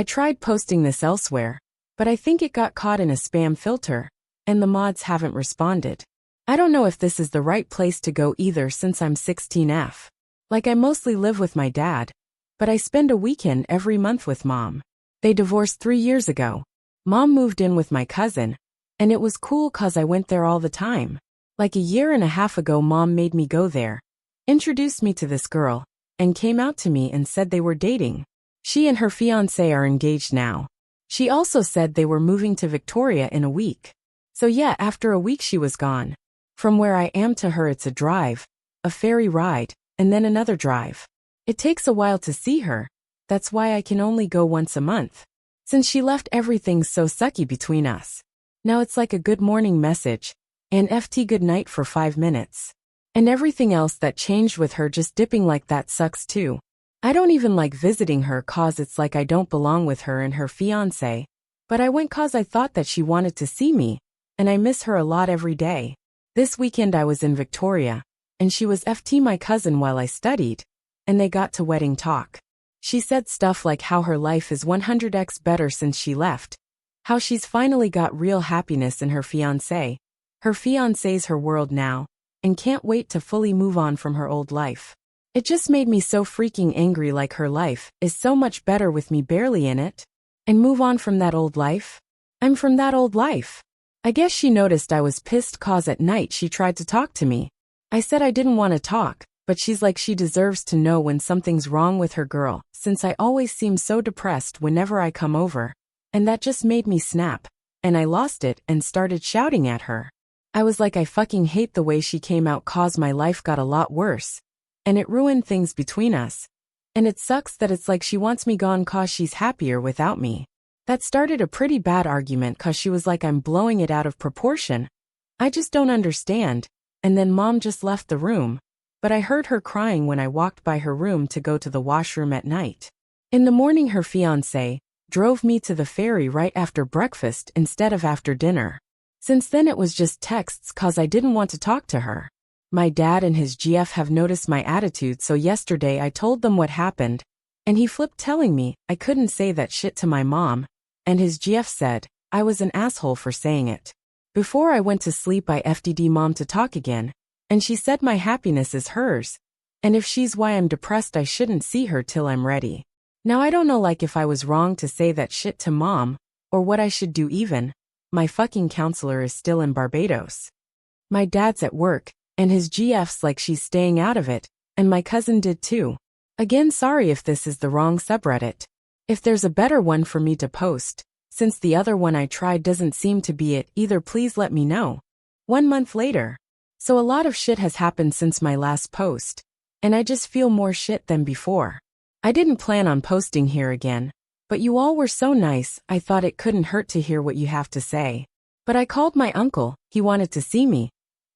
I tried posting this elsewhere, but I think it got caught in a spam filter, and the mods haven't responded. I don't know if this is the right place to go either since I'm 16F. Like I mostly live with my dad, but I spend a weekend every month with mom. They divorced 3 years ago. Mom moved in with my cousin, and it was cool 'cause I went there all the time. Like a year and a half ago mom made me go there, introduced me to this girl, and came out to me and said they were dating. She and her fiancé are engaged now. She also said they were moving to Victoria in a week. So yeah, after a week she was gone. From where I am to her it's a drive, a ferry ride, and then another drive. It takes a while to see her. That's why I can only go once a month. Since she left, everything's so sucky between us. Now it's like a good morning message, and FT good night for 5 minutes. And everything else that changed with her just dipping like that sucks too. I don't even like visiting her 'cause it's like I don't belong with her and her fiancé. But I went 'cause I thought that she wanted to see me, and I miss her a lot every day. This weekend I was in Victoria, and she was FT my cousin while I studied, and they got to wedding talk. She said stuff like how her life is 100x better since she left, how she's finally got real happiness in her fiancé. Her fiancé's her world now, and can't wait to fully move on from her old life. It just made me so freaking angry, like her life is so much better with me barely in it. And move on from that old life? I'm from that old life. I guess she noticed I was pissed 'cause at night she tried to talk to me. I said I didn't want to talk, but she's like she deserves to know when something's wrong with her girl, since I always seem so depressed whenever I come over. And that just made me snap, and I lost it and started shouting at her. I was like, I fucking hate the way she came out 'cause my life got a lot worse. And it ruined things between us. And it sucks that it's like she wants me gone 'cause she's happier without me. That started a pretty bad argument 'cause she was like I'm blowing it out of proportion. I just don't understand. And then mom just left the room. But I heard her crying when I walked by her room to go to the washroom at night. In the morning her fiancé drove me to the ferry right after breakfast instead of after dinner. Since then it was just texts 'cause I didn't want to talk to her. My dad and his GF have noticed my attitude, so yesterday I told them what happened, and he flipped telling me I couldn't say that shit to my mom, and his GF said I was an asshole for saying it. Before I went to sleep I FDD mom to talk again, and she said my happiness is hers, and if she's why I'm depressed I shouldn't see her till I'm ready. Now I don't know like if I was wrong to say that shit to mom, or what I should do even. My fucking counselor is still in Barbados. My dad's at work, and his GF's like she's staying out of it, and my cousin did too. Again, sorry if this is the wrong subreddit. If there's a better one for me to post, since the other one I tried doesn't seem to be it either, please let me know. 1 month later. So a lot of shit has happened since my last post, and I just feel more shit than before. I didn't plan on posting here again, but you all were so nice, I thought it couldn't hurt to hear what you have to say. But I called my uncle, he wanted to see me,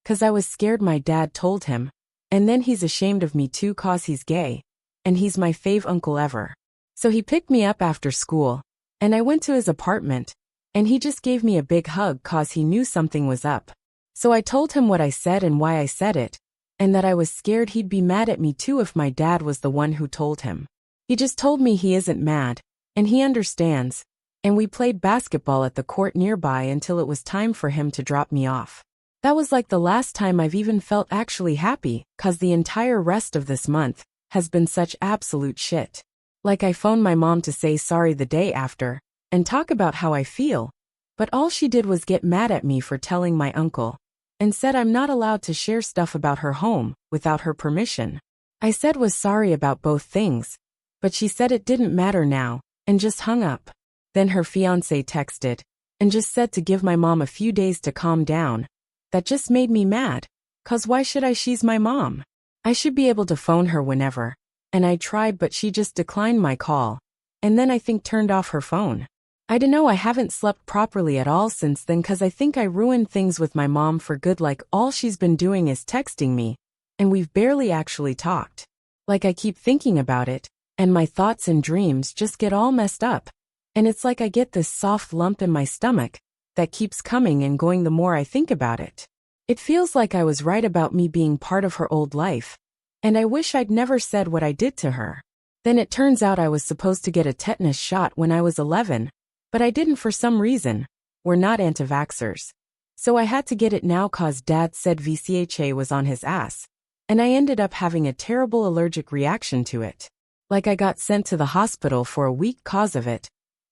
'cause I was scared my dad told him, and then he's ashamed of me too 'cause he's gay, and he's my fave uncle ever. So he picked me up after school, and I went to his apartment, and he just gave me a big hug 'cause he knew something was up. So I told him what I said and why I said it, and that I was scared he'd be mad at me too if my dad was the one who told him. He just told me he isn't mad, and he understands, and we played basketball at the court nearby until it was time for him to drop me off. That was like the last time I've even felt actually happy, 'cause the entire rest of this month has been such absolute shit. Like I phoned my mom to say sorry the day after, and talk about how I feel, but all she did was get mad at me for telling my uncle, and said I'm not allowed to share stuff about her home without her permission. I said was sorry about both things, but she said it didn't matter now, and just hung up. Then her fiancé texted, and just said to give my mom a few days to calm down. That just made me mad, 'cause why should I? She's my mom. I should be able to phone her whenever, and I tried but she just declined my call, and then I think turned off her phone. I dunno, I haven't slept properly at all since then 'cause I think I ruined things with my mom for good. Like all she's been doing is texting me, and we've barely actually talked. Like I keep thinking about it, and my thoughts and dreams just get all messed up, and it's like I get this soft lump in my stomach that keeps coming and going the more I think about it. It feels like I was right about me being part of her old life, and I wish I'd never said what I did to her. Then it turns out I was supposed to get a tetanus shot when I was 11, but I didn't for some reason. We're not anti-vaxxers. So I had to get it now cause Dad said VCHA was on his ass, and I ended up having a terrible allergic reaction to it. Like I got sent to the hospital for a week cause of it.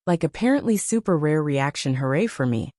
Like apparently super rare reaction, hooray for me.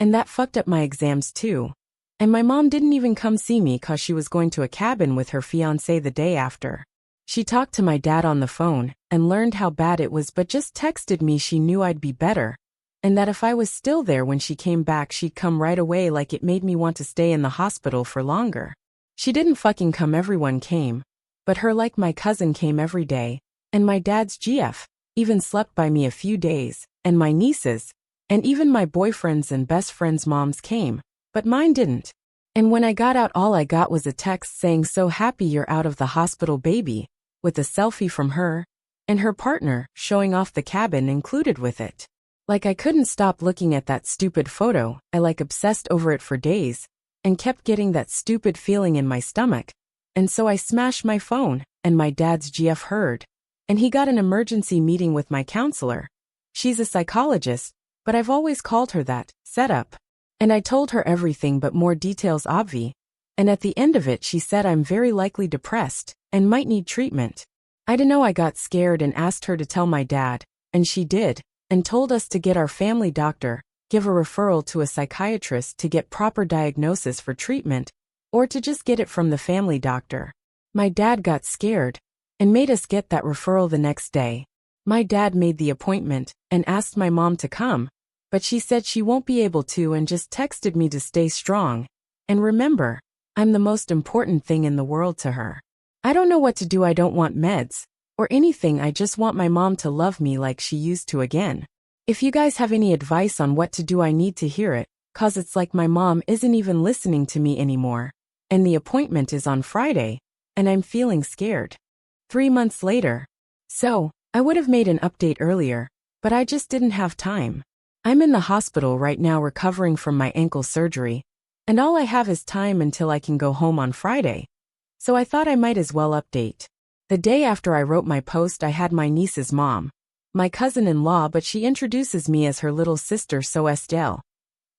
And that fucked up my exams too. And my mom didn't even come see me cause she was going to a cabin with her fiancé the day after. She talked to my dad on the phone and learned how bad it was but just texted me she knew I'd be better, and that if I was still there when she came back she'd come right away. Like it made me want to stay in the hospital for longer. She didn't fucking come, everyone came. But her, like my cousin, came every day, and my dad's GF even slept by me a few days, and my nieces, and even my boyfriend's and best friend's moms came, but mine didn't. And when I got out all I got was a text saying so happy you're out of the hospital baby, with a selfie from her, and her partner, showing off the cabin included with it. Like I couldn't stop looking at that stupid photo, I like obsessed over it for days, and kept getting that stupid feeling in my stomach. And so I smashed my phone, and my dad's GF heard. And he got an emergency meeting with my counselor. She's a psychologist, but I've always called her that, setup. And I told her everything but more details obvi. And at the end of it she said I'm very likely depressed, and might need treatment. I dunno, I got scared and asked her to tell my dad, and she did, and told us to get our family doctor, give a referral to a psychiatrist to get proper diagnosis for treatment, or to just get it from the family doctor. My dad got scared, and made us get that referral the next day. My dad made the appointment, and asked my mom to come, but she said she won't be able to and just texted me to stay strong. And remember, I'm the most important thing in the world to her. I don't know what to do, I don't want meds, or anything, I just want my mom to love me like she used to again. If you guys have any advice on what to do, I need to hear it, cause it's like my mom isn't even listening to me anymore. And the appointment is on Friday, and I'm feeling scared. 3 months later. So, I would have made an update earlier, but I just didn't have time. I'm in the hospital right now recovering from my ankle surgery, and all I have is time until I can go home on Friday. So I thought I might as well update. The day after I wrote my post I had my niece's mom, my cousin-in-law, but she introduces me as her little sister, so Estelle,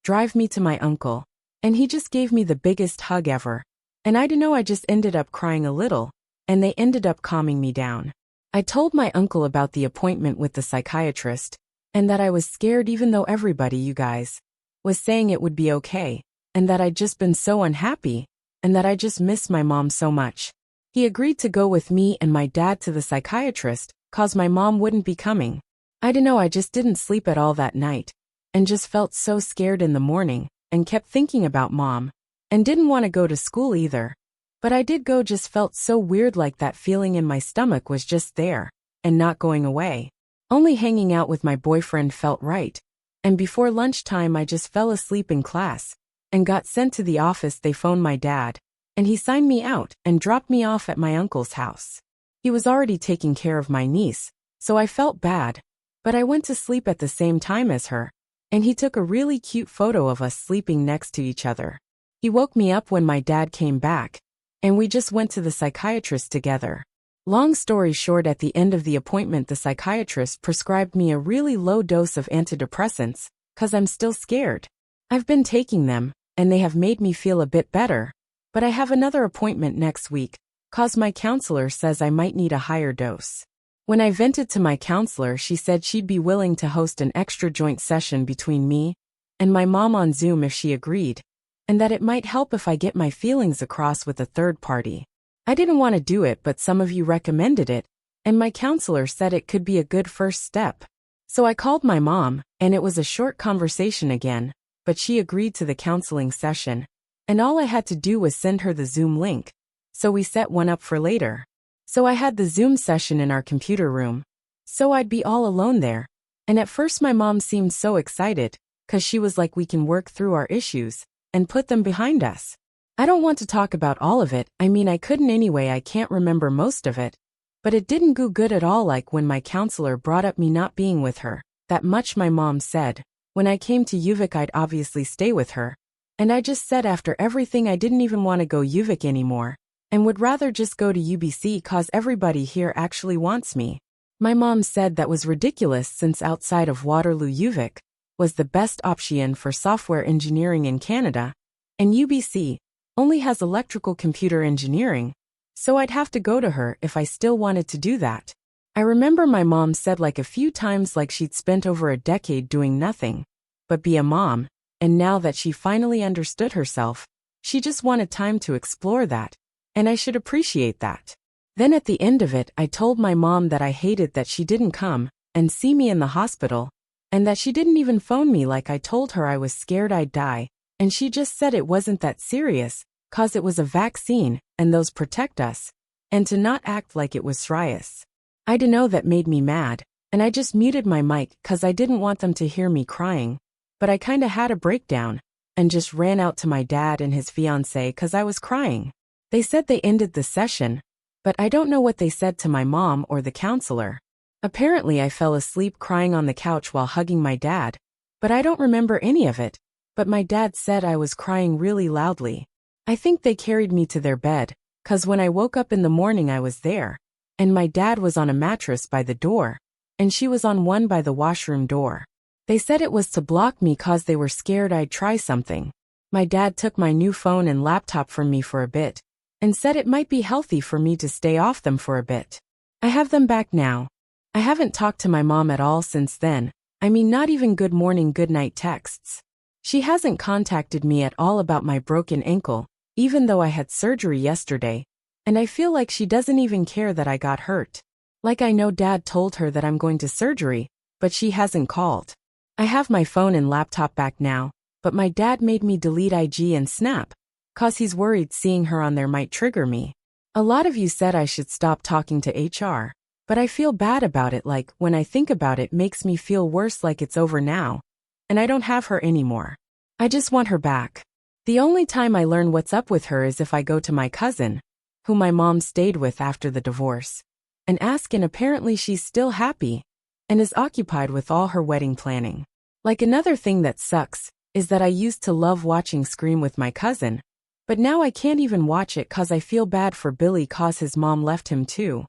drive me to my uncle. And he just gave me the biggest hug ever. And I dunno, I just ended up crying a little, and they ended up calming me down. I told my uncle about the appointment with the psychiatrist, and that I was scared even though everybody, you guys, was saying it would be okay, and that I'd just been so unhappy, and that I just missed my mom so much. He agreed to go with me and my dad to the psychiatrist, cause my mom wouldn't be coming. I dunno, I just didn't sleep at all that night, and just felt so scared in the morning, and kept thinking about mom, and didn't want to go to school either. But I did go, just felt so weird, like that feeling in my stomach was just there, and not going away. Only hanging out with my boyfriend felt right. And before lunchtime I just fell asleep in class, and got sent to the office. They phoned my dad, and he signed me out and dropped me off at my uncle's house. He was already taking care of my niece, so I felt bad, but I went to sleep at the same time as her, and he took a really cute photo of us sleeping next to each other. He woke me up when my dad came back, and we just went to the psychiatrist together. Long story short, at the end of the appointment the psychiatrist prescribed me a really low dose of antidepressants, cause I'm still scared. I've been taking them, and they have made me feel a bit better, but I have another appointment next week, cause my counselor says I might need a higher dose. When I vented to my counselor, she said she'd be willing to host an extra joint session between me and my mom on Zoom if she agreed, and that it might help if I get my feelings across with a third party. I didn't want to do it, but some of you recommended it, and my counselor said it could be a good first step. So I called my mom, and it was a short conversation again, but she agreed to the counseling session, and all I had to do was send her the Zoom link. So we set one up for later. So I had the Zoom session in our computer room, so I'd be all alone there. And at first my mom seemed so excited, cause she was like, we can work through our issues and put them behind us. I don't want to talk about all of it, I mean I couldn't anyway, I can't remember most of it. But it didn't go good at all, like when my counselor brought up me not being with her, that much my mom said. When I came to UVic I'd obviously stay with her. And I just said after everything I didn't even want to go UVic anymore. and would rather just go to UBC cause everybody here actually wants me. My mom said that was ridiculous since outside of Waterloo UVic was the best option for software engineering in Canada, and UBC only has electrical computer engineering, so I'd have to go to her if I still wanted to do that. I remember my mom said like a few times like she'd spent over a decade doing nothing but be a mom, and now that she finally understood herself, she just wanted time to explore that, and I should appreciate that. Then at the end of it, I told my mom that I hated that she didn't come and see me in the hospital, and that she didn't even phone me like I told her I was scared I'd die, and she just said it wasn't that serious, cause it was a vaccine, and those protect us, and to not act like it was serious. I dunno, that made me mad, and I just muted my mic cause I didn't want them to hear me crying, but I kinda had a breakdown, and just ran out to my dad and his fiancée cause I was crying. They said they ended the session, but I don't know what they said to my mom or the counselor. Apparently I fell asleep crying on the couch while hugging my dad, but I don't remember any of it, but my dad said I was crying really loudly. I think they carried me to their bed, cause when I woke up in the morning I was there, and my dad was on a mattress by the door, and she was on one by the washroom door. They said it was to block me cause they were scared I'd try something. My dad took my new phone and laptop from me for a bit, and said it might be healthy for me to stay off them for a bit. I have them back now. I haven't talked to my mom at all since then, I mean not even good morning good night texts. She hasn't contacted me at all about my broken ankle, even though I had surgery yesterday, and I feel like she doesn't even care that I got hurt. Like I know Dad told her that I'm going to surgery, but she hasn't called. I have my phone and laptop back now, but my dad made me delete IG and Snap, cause he's worried seeing her on there might trigger me. A lot of you said I should stop talking to HR, but I feel bad about it, like when I think about it makes me feel worse, like it's over now, and I don't have her anymore. I just want her back. The only time I learn what's up with her is if I go to my cousin, who my mom stayed with after the divorce, and ask, and apparently she's still happy, and is occupied with all her wedding planning. Like another thing that sucks, is that I used to love watching Scream with my cousin, but now I can't even watch it cause I feel bad for Billy cause his mom left him too.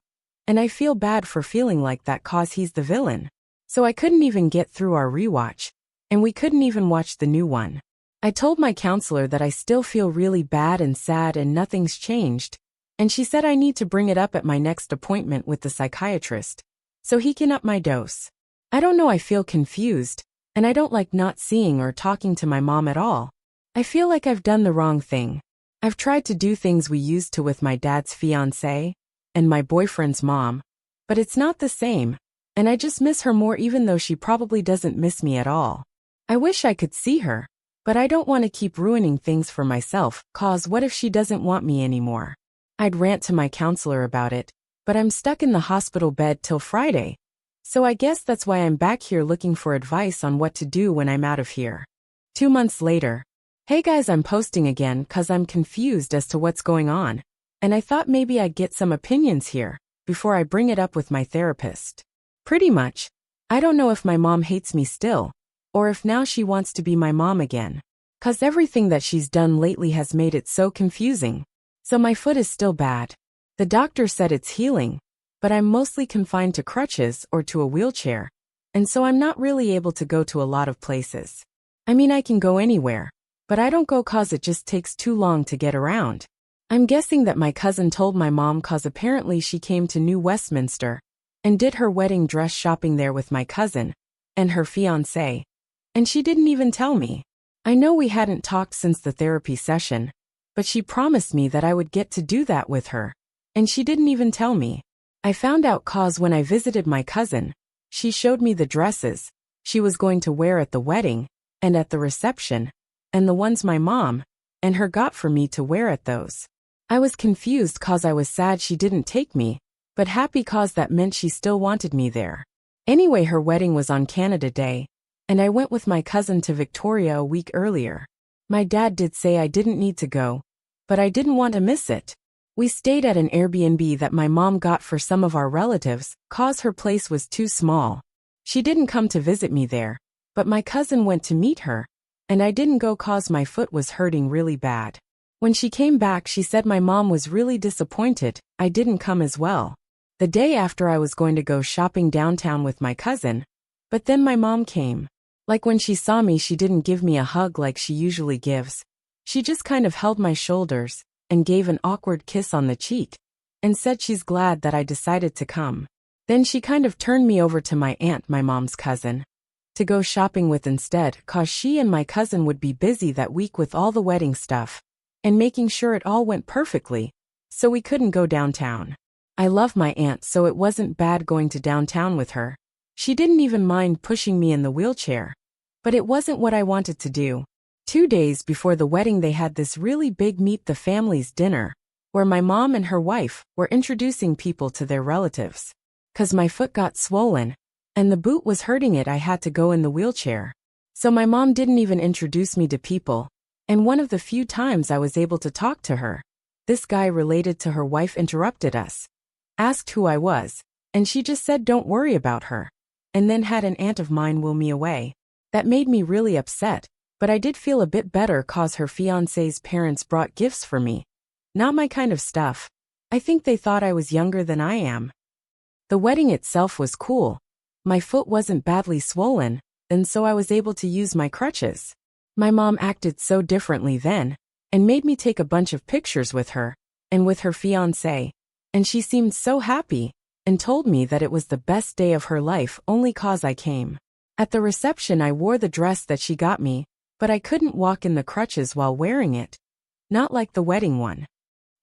And I feel bad for feeling like that cause he's the villain. So I couldn't even get through our rewatch, and we couldn't even watch the new one. I told my counselor that I still feel really bad and sad and nothing's changed, and she said I need to bring it up at my next appointment with the psychiatrist, so he can up my dose. I don't know, I feel confused, and I don't like not seeing or talking to my mom at all. I feel like I've done the wrong thing. I've tried to do things we used to with my dad's fiancée and my boyfriend's mom, but it's not the same, and I just miss her more even though she probably doesn't miss me at all. I wish I could see her, but I don't want to keep ruining things for myself, cause what if she doesn't want me anymore? I'd rant to my counselor about it, but I'm stuck in the hospital bed till Friday, so I guess that's why I'm back here looking for advice on what to do when I'm out of here. 2 months later. Hey guys, I'm posting again cause I'm confused as to what's going on, and I thought maybe I'd get some opinions here before I bring it up with my therapist. Pretty much, I don't know if my mom hates me still, or if now she wants to be my mom again, cause everything that she's done lately has made it so confusing. So my foot is still bad. The doctor said it's healing, but I'm mostly confined to crutches or to a wheelchair, and so I'm not really able to go to a lot of places. I mean, I can go anywhere, but I don't go cause it just takes too long to get around. I'm guessing that my cousin told my mom cause apparently she came to New Westminster and did her wedding dress shopping there with my cousin and her fiancé, and she didn't even tell me. I know we hadn't talked since the therapy session, but she promised me that I would get to do that with her, and she didn't even tell me. I found out cause when I visited my cousin, she showed me the dresses she was going to wear at the wedding and at the reception, and the ones my mom and her got for me to wear at those. I was confused cause I was sad she didn't take me, but happy cause that meant she still wanted me there. Anyway, her wedding was on Canada Day, and I went with my cousin to Victoria a week earlier. My dad did say I didn't need to go, but I didn't want to miss it. We stayed at an Airbnb that my mom got for some of our relatives, cause her place was too small. She didn't come to visit me there, but my cousin went to meet her, and I didn't go cause my foot was hurting really bad. When she came back, she said my mom was really disappointed I didn't come as well. The day after, I was going to go shopping downtown with my cousin, but then my mom came. Like, when she saw me, she didn't give me a hug like she usually gives. She just kind of held my shoulders and gave an awkward kiss on the cheek and said she's glad that I decided to come. Then she kind of turned me over to my aunt, my mom's cousin, to go shopping with instead, 'cause she and my cousin would be busy that week with all the wedding stuff and making sure it all went perfectly, so we couldn't go downtown. I love my aunt, so it wasn't bad going to downtown with her. She didn't even mind pushing me in the wheelchair. But it wasn't what I wanted to do. 2 days before the wedding, they had this really big meet the families dinner, where my mom and her wife were introducing people to their relatives. 'Cause my foot got swollen, and the boot was hurting it, I had to go in the wheelchair. So my mom didn't even introduce me to people, and one of the few times I was able to talk to her, this guy related to her wife interrupted us, asked who I was, and she just said don't worry about her, and then had an aunt of mine wheel me away. That made me really upset, but I did feel a bit better 'cause her fiancé's parents brought gifts for me. Not my kind of stuff. I think they thought I was younger than I am. The wedding itself was cool. My foot wasn't badly swollen, and so I was able to use my crutches. My mom acted so differently then, and made me take a bunch of pictures with her, and with her fiancé, and she seemed so happy, and told me that it was the best day of her life only 'cause I came. At the reception, I wore the dress that she got me, but I couldn't walk in the crutches while wearing it. Not like the wedding one.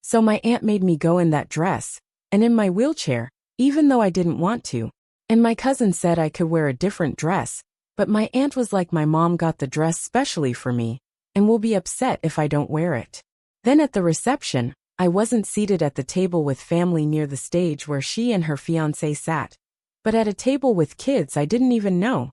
So my aunt made me go in that dress, and in my wheelchair, even though I didn't want to. And my cousin said I could wear a different dress, but my aunt was like, my mom got the dress specially for me, and will be upset if I don't wear it. Then at the reception, I wasn't seated at the table with family near the stage where she and her fiancé sat, but at a table with kids I didn't even know.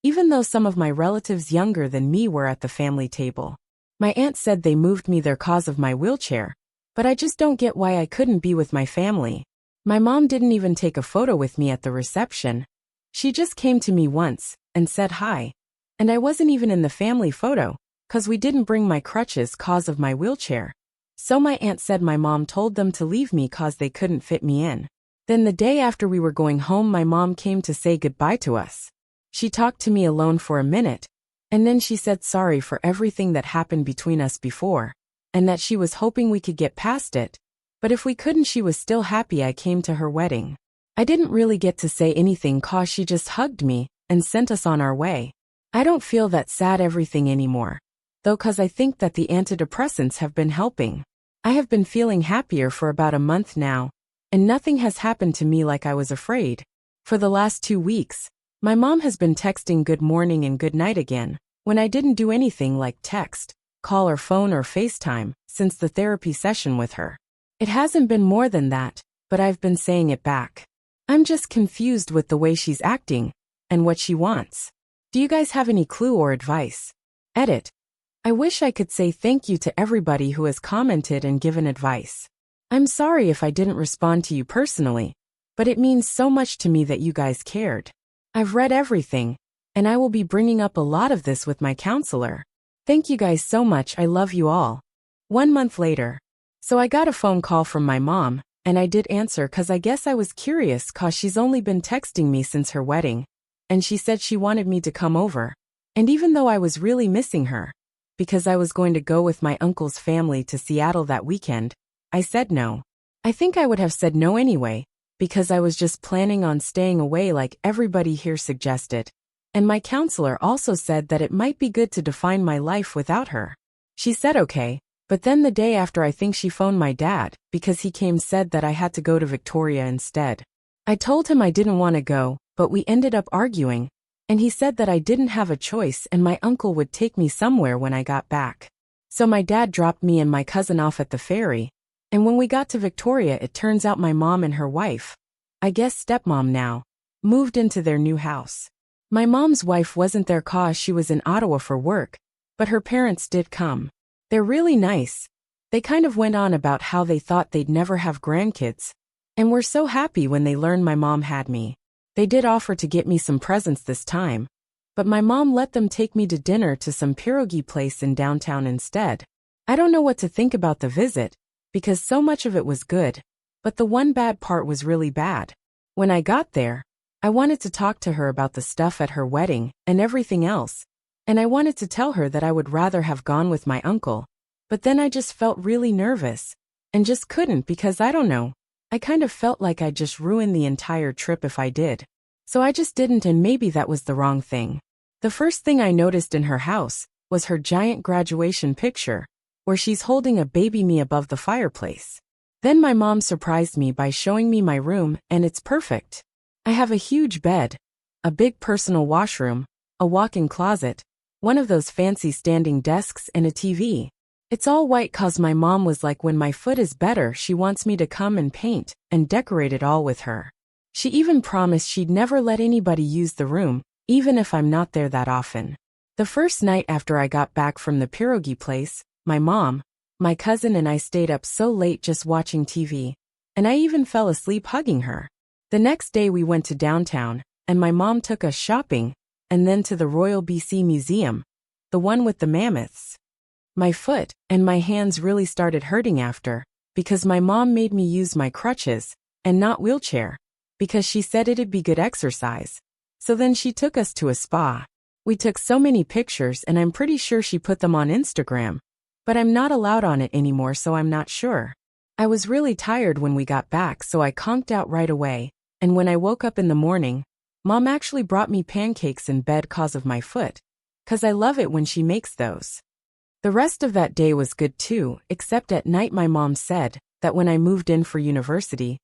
Even though some of my relatives younger than me were at the family table. My aunt said they moved me there 'cause of my wheelchair, but I just don't get why I couldn't be with my family. My mom didn't even take a photo with me at the reception. She just came to me once and said hi, and I wasn't even in the family photo, 'cause we didn't bring my crutches 'cause of my wheelchair. So my aunt said my mom told them to leave me 'cause they couldn't fit me in. Then the day after we were going home, my mom came to say goodbye to us. She talked to me alone for a minute, and then she said sorry for everything that happened between us before, and that she was hoping we could get past it, but if we couldn't, she was still happy I came to her wedding. I didn't really get to say anything 'cause she just hugged me and sent us on our way. I don't feel that sad everything anymore, though, 'cause I think that the antidepressants have been helping. I have been feeling happier for about a month now, and nothing has happened to me like I was afraid. For the last 2 weeks, my mom has been texting good morning and good night again, when I didn't do anything like text, call or phone or FaceTime since the therapy session with her. It hasn't been more than that, but I've been saying it back. I'm just confused with the way she's acting and what she wants. Do you guys have any clue or advice? Edit. I wish I could say thank you to everybody who has commented and given advice. I'm sorry if I didn't respond to you personally, but it means so much to me that you guys cared. I've read everything, and I will be bringing up a lot of this with my counselor. Thank you guys so much, I love you all. 1 month later. So I got a phone call from my mom, and I did answer 'cause I guess I was curious 'cause she's only been texting me since her wedding, and she said she wanted me to come over. And even though I was really missing her, because I was going to go with my uncle's family to Seattle that weekend, I said no. I think I would have said no anyway, because I was just planning on staying away like everybody here suggested. And my counselor also said that it might be good to define my life without her. She said okay, but then the day after I think she phoned my dad, because he came, said that I had to go to Victoria instead. I told him I didn't want to go, but we ended up arguing, and he said that I didn't have a choice and my uncle would take me somewhere when I got back. So my dad dropped me and my cousin off at the ferry, and when we got to Victoria, it turns out my mom and her wife, I guess stepmom now, moved into their new house. My mom's wife wasn't there 'cause she was in Ottawa for work, but her parents did come. They're really nice. They kind of went on about how they thought they'd never have grandkids, and were so happy when they learned my mom had me. They did offer to get me some presents this time, but my mom let them take me to dinner to some pierogi place in downtown instead. I don't know what to think about the visit, because so much of it was good, but the one bad part was really bad. When I got there, I wanted to talk to her about the stuff at her wedding and everything else, and I wanted to tell her that I would rather have gone with my uncle, but then I just felt really nervous, and just couldn't because I don't know, I kind of felt like I'd just ruin the entire trip if I did. So I just didn't, and maybe that was the wrong thing. The first thing I noticed in her house was her giant graduation picture, where she's holding a baby me above the fireplace. Then my mom surprised me by showing me my room, and it's perfect. I have a huge bed, a big personal washroom, a walk-in closet, one of those fancy standing desks, and a TV. It's all white 'cause my mom was like, when my foot is better, she wants me to come and paint and decorate it all with her. She even promised she'd never let anybody use the room, even if I'm not there that often. The first night after I got back from the pierogi place, my mom, my cousin and I stayed up so late just watching TV, and I even fell asleep hugging her. The next day we went to downtown, and my mom took us shopping, and then to the Royal BC Museum, the one with the mammoths. My foot and my hands really started hurting after, because my mom made me use my crutches, and not wheelchair, because she said it'd be good exercise. So then she took us to a spa. We took so many pictures, and I'm pretty sure she put them on Instagram, but I'm not allowed on it anymore, so I'm not sure. I was really tired when we got back, so I conked out right away, and when I woke up in the morning, Mom actually brought me pancakes in bed 'cause of my foot, 'cause I love it when she makes those. The rest of that day was good too, except at night my mom said that when I moved in for university,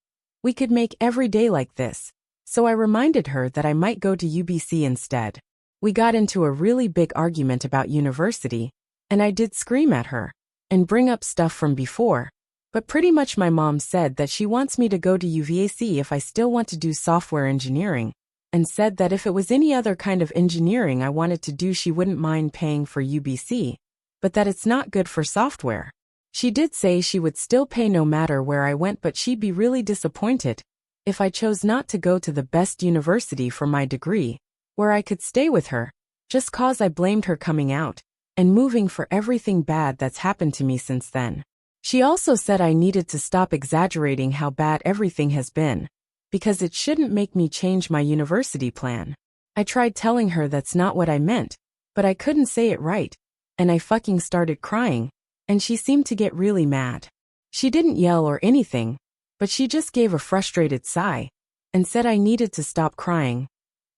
we could make every day like this, so I reminded her that I might go to UBC instead. We got into a really big argument about university, and I did scream at her and bring up stuff from before, but pretty much my mom said that she wants me to go to UVAC if I still want to do software engineering, and said that if it was any other kind of engineering I wanted to do she wouldn't mind paying for UBC, but that it's not good for software. She did say she would still pay no matter where I went, but she'd be really disappointed if I chose not to go to the best university for my degree, where I could stay with her, just 'cause I blamed her coming out and moving for everything bad that's happened to me since then. She also said I needed to stop exaggerating how bad everything has been, because it shouldn't make me change my university plan. I tried telling her that's not what I meant, but I couldn't say it right, and I fucking started crying, and she seemed to get really mad. She didn't yell or anything, but she just gave a frustrated sigh and said I needed to stop crying,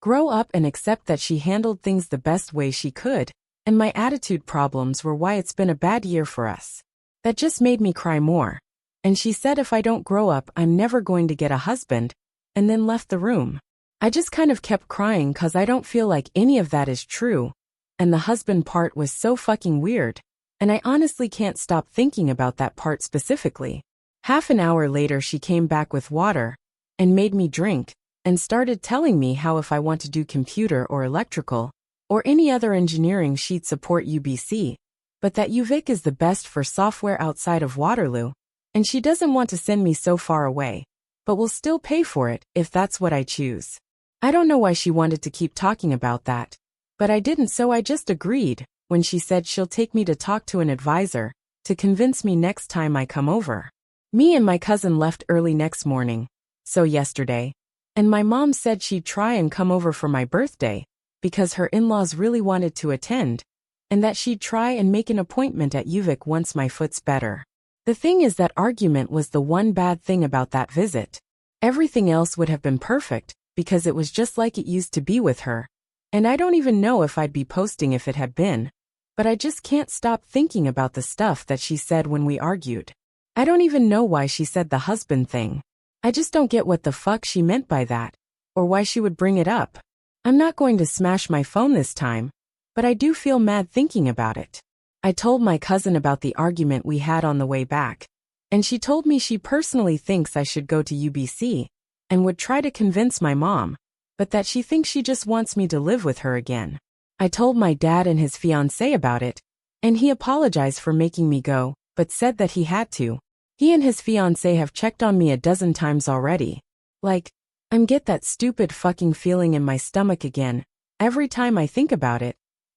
grow up, and accept that she handled things the best way she could, and my attitude problems were why it's been a bad year for us. That just made me cry more, and she said if I don't grow up I'm never going to get a husband, and then left the room. I just kind of kept crying 'cause I don't feel like any of that is true, and the husband part was so fucking weird, and I honestly can't stop thinking about that part specifically. Half an hour later she came back with water and made me drink, and started telling me how if I want to do computer or electrical or any other engineering she'd support UBC, but that UVic is the best for software outside of Waterloo, and she doesn't want to send me so far away, but will still pay for it if that's what I choose. I don't know why she wanted to keep talking about that, but I didn't, so I just agreed when she said she'll take me to talk to an advisor to convince me next time I come over. Me and my cousin left early next morning, so yesterday, and my mom said she'd try and come over for my birthday, because her in-laws really wanted to attend, and that she'd try and make an appointment at UVic once my foot's better. The thing is, that argument was the one bad thing about that visit. Everything else would have been perfect, because it was just like it used to be with her, and I don't even know if I'd be posting if it had been, but I just can't stop thinking about the stuff that she said when we argued. I don't even know why she said the husband thing. I just don't get what the fuck she meant by that, or why she would bring it up. I'm not going to smash my phone this time, but I do feel mad thinking about it. I told my cousin about the argument we had on the way back, and she told me she personally thinks I should go to UBC, and would try to convince my mom, but that she thinks she just wants me to live with her again. I told my dad and his fiancée about it, and he apologized for making me go, but said that he had to. He and his fiancée have checked on me a dozen times already. Like, I get that stupid fucking feeling in my stomach again every time I think about it,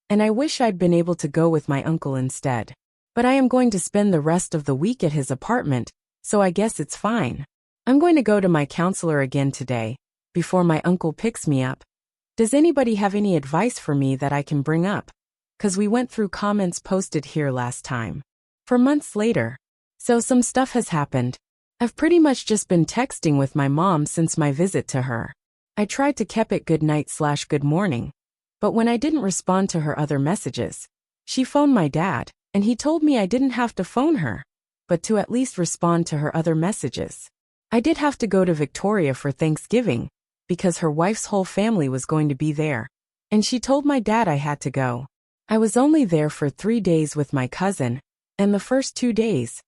and I wish I'd been able to go with my uncle instead. But I am going to spend the rest of the week at his apartment, so I guess it's fine. I'm going to go to my counselor again today, before my uncle picks me up. Does anybody have any advice for me that I can bring up? 'Cause we went through comments posted here last time. For months later. So some stuff has happened. I've pretty much just been texting with my mom since my visit to her. I tried to keep it good night/good morning. But when I didn't respond to her other messages, she phoned my dad, and he told me I didn't have to phone her, but to at least respond to her other messages. I did have to go to Victoria for Thanksgiving, because her wife's whole family was going to be there, and she told my dad I had to go. I was only there for 3 days with my cousin, and the first 2 days,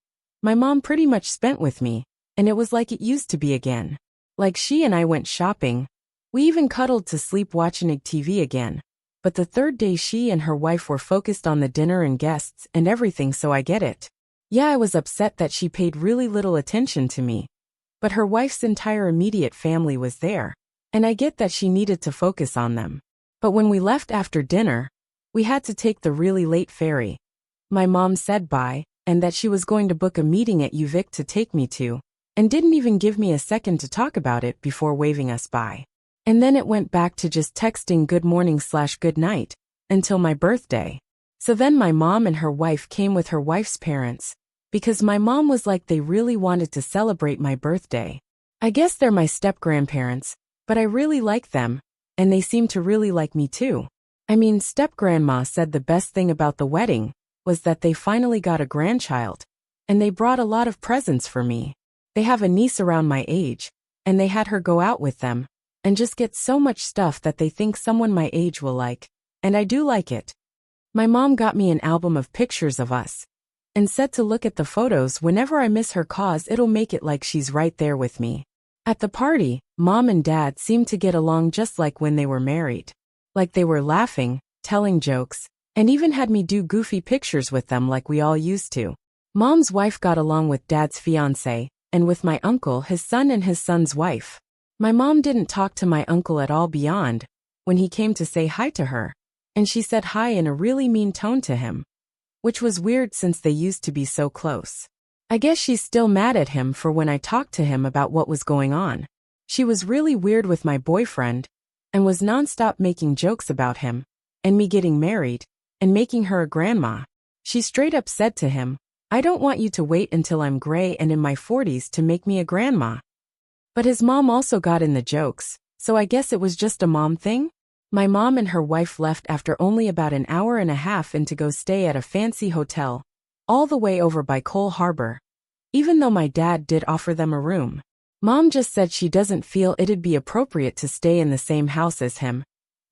my mom pretty much spent with me, and it was like it used to be again. Like she and I went shopping. We even cuddled to sleep watching TV again. But the third day she and her wife were focused on the dinner and guests and everything, so I get it. Yeah, I was upset that she paid really little attention to me. But her wife's entire immediate family was there, and I get that she needed to focus on them. But when we left after dinner, we had to take the really late ferry. My mom said bye, and that she was going to book a meeting at UVic to take me to, and didn't even give me a second to talk about it before waving us bye. And then it went back to just texting good morning/good night, until my birthday. So then my mom and her wife came with her wife's parents, because my mom was like they really wanted to celebrate my birthday. I guess they're my step-grandparents, but I really like them, and they seem to really like me too. I mean, step-grandma said the best thing about the wedding was that they finally got a grandchild, and they brought a lot of presents for me. They have a niece around my age, and they had her go out with them, and just get so much stuff that they think someone my age will like, and I do like it. My mom got me an album of pictures of us, and said to look at the photos whenever I miss her, cause it'll make it like she's right there with me. At the party, mom and dad seemed to get along just like when they were married. Like they were laughing, telling jokes, and even had me do goofy pictures with them like we all used to. Mom's wife got along with dad's fiancé, and with my uncle, his son, and his son's wife. My mom didn't talk to my uncle at all beyond when he came to say hi to her, and she said hi in a really mean tone to him, which was weird since they used to be so close. I guess she's still mad at him for when I talked to him about what was going on. She was really weird with my boyfriend, and was nonstop making jokes about him, and me getting married, and making her a grandma. She straight up said to him, "I don't want you to wait until I'm gray and in my 40s to make me a grandma." But his mom also got in the jokes, so I guess it was just a mom thing? My mom and her wife left after only about an hour and a half in to go stay at a fancy hotel, all the way over by Cole Harbor. Even though my dad did offer them a room, mom just said she doesn't feel it'd be appropriate to stay in the same house as him,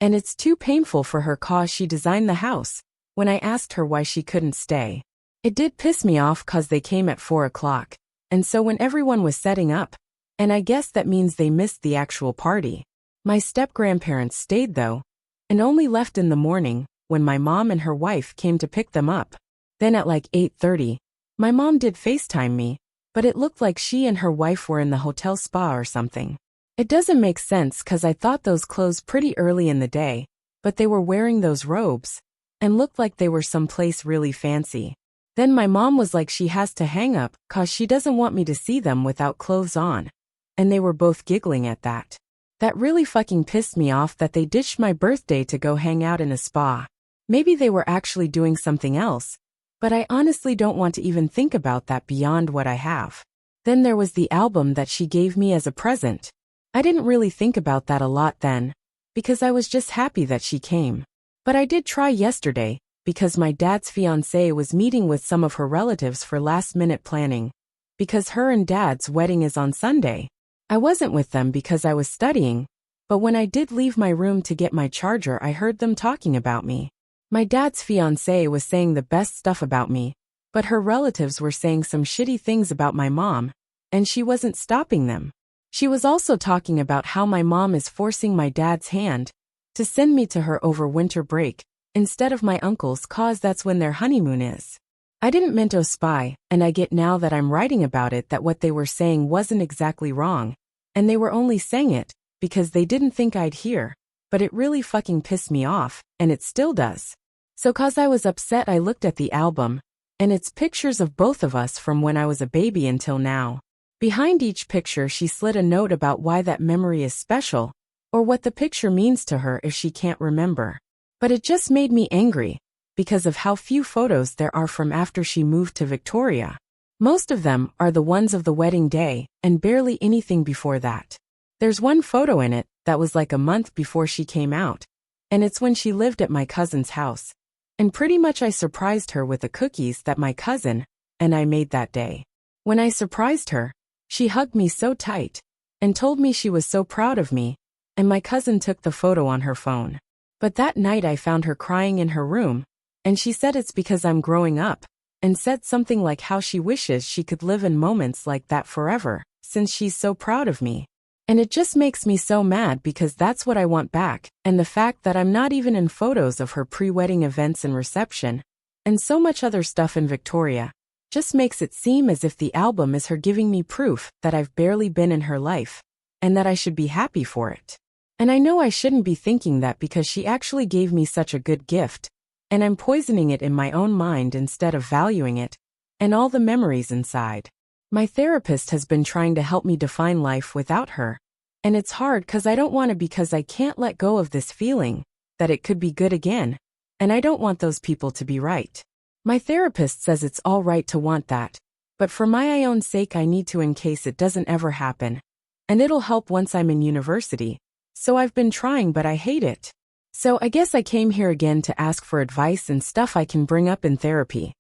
and it's too painful for her cause she designed the house. When I asked her why she couldn't stay, it did piss me off cause they came at 4 o'clock, and so when everyone was setting up, and I guess that means they missed the actual party. My step-grandparents stayed though, and only left in the morning, when my mom and her wife came to pick them up. Then at like 8:30, my mom did FaceTime me, but it looked like she and her wife were in the hotel spa or something. It doesn't make sense cause I thought those closed pretty early in the day, but they were wearing those robes, and looked like they were someplace really fancy. Then my mom was like she has to hang up cause she doesn't want me to see them without clothes on. And they were both giggling at that. That really fucking pissed me off that they ditched my birthday to go hang out in a spa. Maybe they were actually doing something else, but I honestly don't want to even think about that beyond what I have. Then there was the album that she gave me as a present. I didn't really think about that a lot then, because I was just happy that she came. But I did try yesterday, because my dad's fiancée was meeting with some of her relatives for last-minute planning, because her and dad's wedding is on Sunday. I wasn't with them because I was studying, but when I did leave my room to get my charger, I heard them talking about me. My dad's fiancée was saying the best stuff about me, but her relatives were saying some shitty things about my mom, and she wasn't stopping them. She was also talking about how my mom is forcing my dad's hand to send me to her over winter break, instead of my uncle's cause that's when their honeymoon is. I didn't mean to spy, and I get now that I'm writing about it that what they were saying wasn't exactly wrong, and they were only saying it because they didn't think I'd hear, but it really fucking pissed me off, and it still does. So cause I was upset I looked at the album, and it's pictures of both of us from when I was a baby until now. Behind each picture she slid a note about why that memory is special, or what the picture means to her if she can't remember. But it just made me angry, because of how few photos there are from after she moved to Victoria. Most of them are the ones of the wedding day, and barely anything before that. There's one photo in it that was like a month before she came out, and it's when she lived at my cousin's house. And pretty much I surprised her with the cookies that my cousin and I made that day. When I surprised her, she hugged me so tight and told me she was so proud of me, and my cousin took the photo on her phone. But that night I found her crying in her room, and she said it's because I'm growing up, and said something like how she wishes she could live in moments like that forever, since she's so proud of me. And it just makes me so mad because that's what I want back, and the fact that I'm not even in photos of her pre-wedding events and reception, and so much other stuff in Victoria, just makes it seem as if the album is her giving me proof that I've barely been in her life, and that I should be happy for it. And I know I shouldn't be thinking that because she actually gave me such a good gift, and I'm poisoning it in my own mind instead of valuing it, and all the memories inside. My therapist has been trying to help me define life without her, and it's hard because I don't want to because I can't let go of this feeling that it could be good again, and I don't want those people to be right. My therapist says it's all right to want that, but for my own sake I need to in case it doesn't ever happen, and it'll help once I'm in university, so I've been trying but I hate it. So I guess I came here again to ask for advice and stuff I can bring up in therapy.